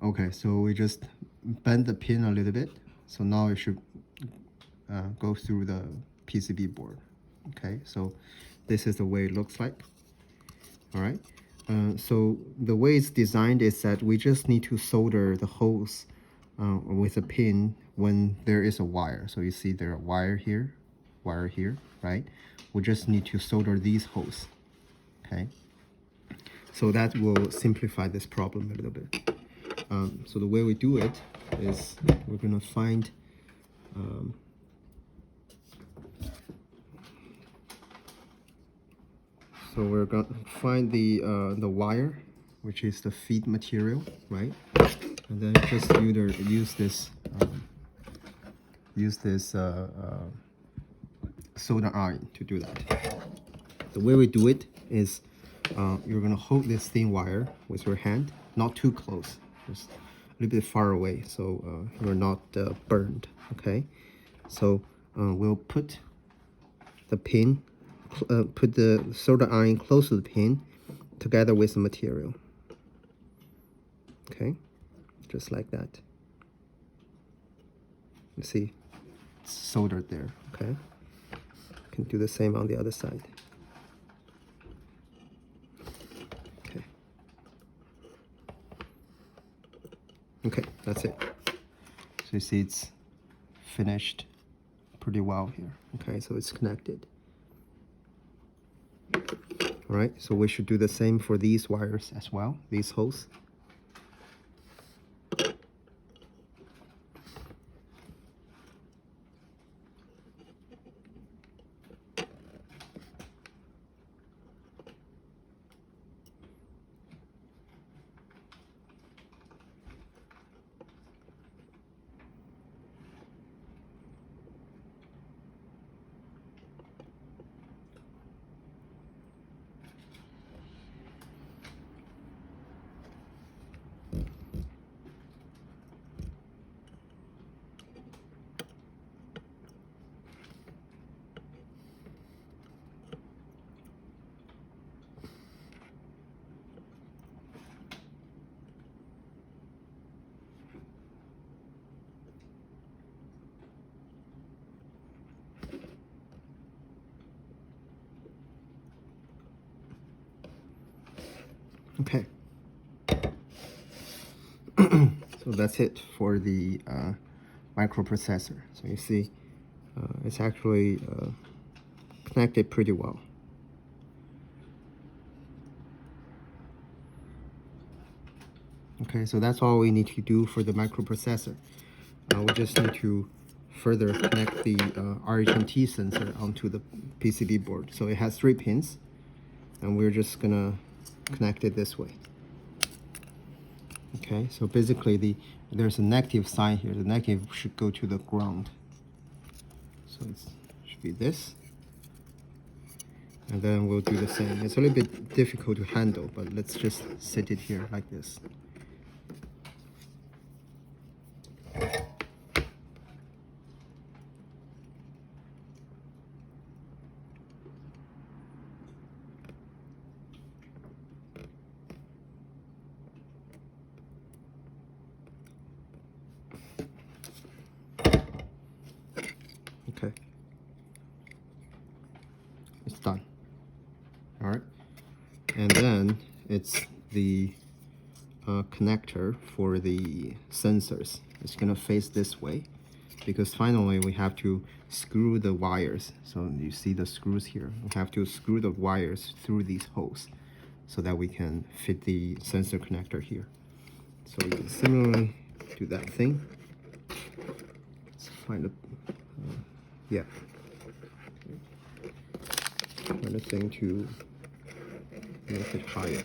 Okay, so we just bend the pin a little bit. So now it should go through the PCB board. Okay, so this is the way it looks like. All right. So the way it's designed is that we just need to solder the holes with a pin when there is a wire. So you see there are wire here, right? We just need to solder these holes. Okay. So that will simplify this problem a little bit. So the way we do it is we're gonna find so we're gonna find the wire, which is the feed material, right? And then just use this solder iron to do that. The way we do it is you're gonna hold this thin wire with your hand, not too close, just a little bit far away, so you're not burned. Okay, so we'll put the pin, put the solder iron close to the pin, together with the material. Okay, just like that. You see, it's soldered there. Okay, you can do the same on the other side. Okay. Okay, that's it. So you see it's finished pretty well here. Okay, so it's connected. All right, so we should do the same for these wires as well, these holes. Okay. So that's it for the microprocessor. So you see, it's actually connected pretty well. Okay, so that's all we need to do for the microprocessor. We just need to further connect the RHMT sensor onto the PCB board. So it has 3 pins, and we're just gonna connect it this way. Okay, so basically there's a negative sign here. The negative should go to the ground. So it should be this. And then we'll do the same. It's a little bit difficult to handle, but let's just set it here like this. Okay. It's done. All right. And then it's the connector for the sensors. It's gonna face this way because finally we have to screw the wires. So you see the screws here. We have to screw the wires through these holes so that we can fit the sensor connector here. So we can similarly do that thing. Let's find a, yeah. Find a thing to make it higher.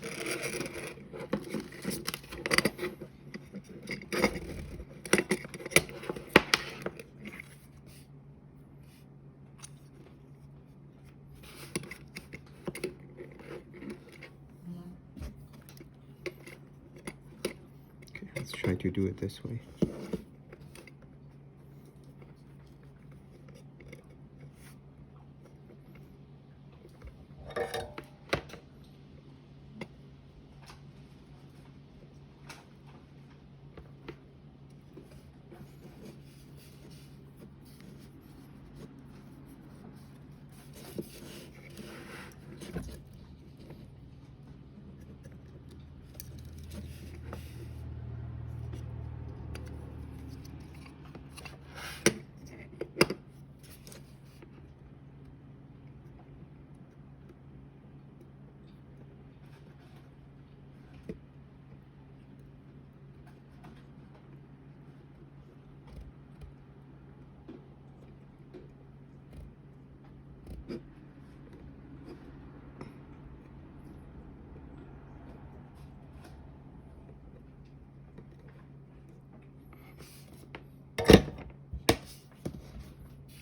Okay, let's try to do it this way.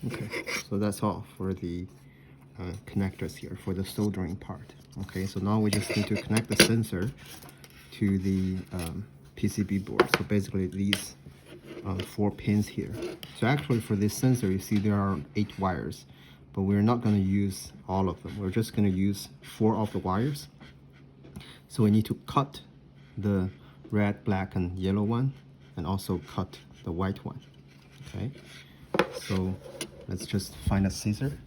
Okay, so that's all for the connectors here for the soldering part. Okay, so now we just need to connect the sensor to the PCB board. So basically these 4 pins here. So actually for this sensor, you see there are 8 wires, but we're not going to use all of them. We're just going to use 4 of the wires. So we need to cut the red, black, and yellow one, and also cut the white one. Okay, so let's just find a scissor.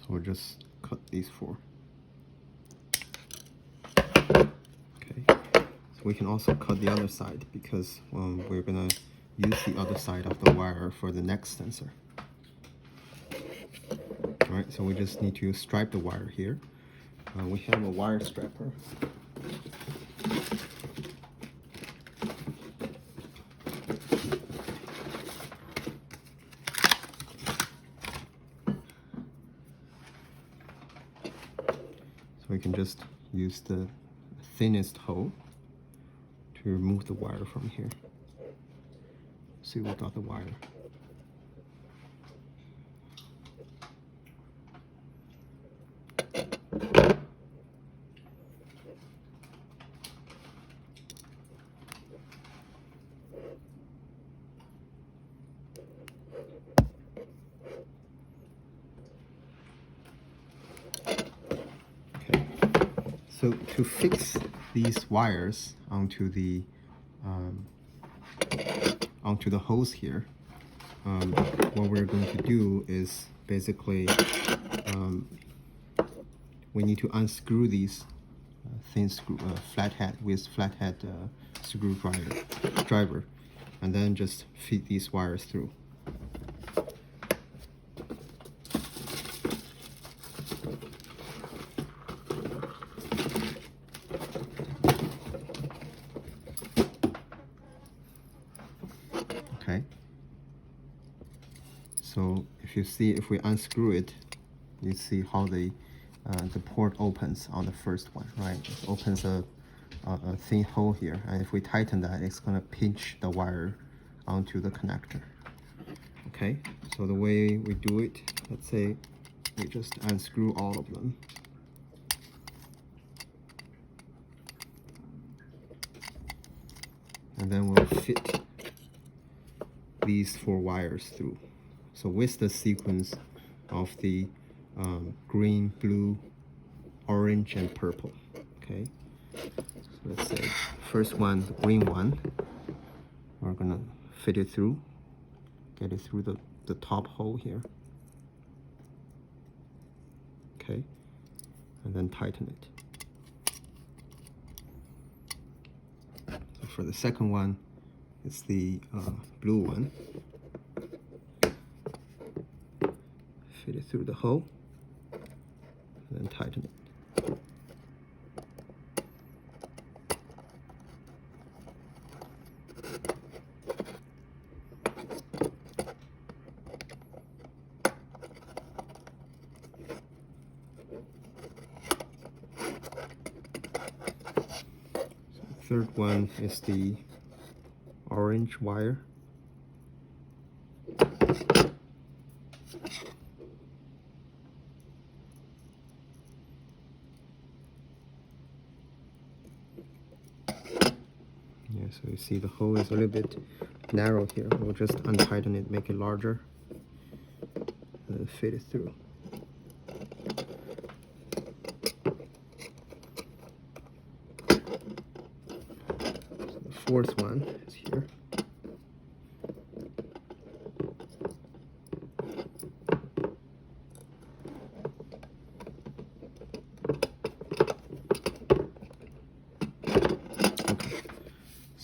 So we'll just cut these 4. Okay, so we can also cut the other side because we're gonna use the other side of the wire for the next sensor. All right, so we just need to stripe the wire here. We have a wire strapper. So we can just use the thinnest hole to remove the wire from here. See, we got the wire. Okay, so to fix these wires onto the hose here, what we're going to do is basically we need to unscrew these thin screw flathead screwdriver, and then just feed these wires through. Okay, so if we unscrew it, you see how the port opens on the first one, right? It opens a thin hole here, and if we tighten that, it's gonna pinch the wire onto the connector. Okay, so the way we do it, let's say we just unscrew all of them. And then we'll fit these 4 wires through. So with the sequence of the green, blue, orange, and purple. Okay, so let's say first one, the green one, we're gonna fit it through, get it through the top hole here. Okay, and then tighten it. So for the second one, it's the blue one. Fit it through the hole, and then tighten it. Third one is the orange wire. Yeah, so you see the hole is a little bit narrow here. We'll just untighten it, make it larger, and then fit it through. So the fourth one is here.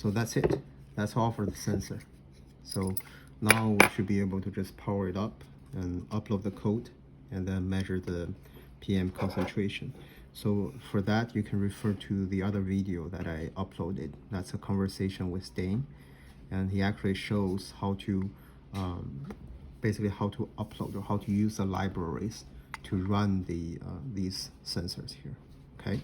So that's it. That's all for the sensor. So now we should be able to just power it up and upload the code and then measure the PM concentration. So for that, you can refer to the other video that I uploaded. That's a conversation with Dane, and he actually shows how to basically how to upload or how to use the libraries to run these sensors here. Okay.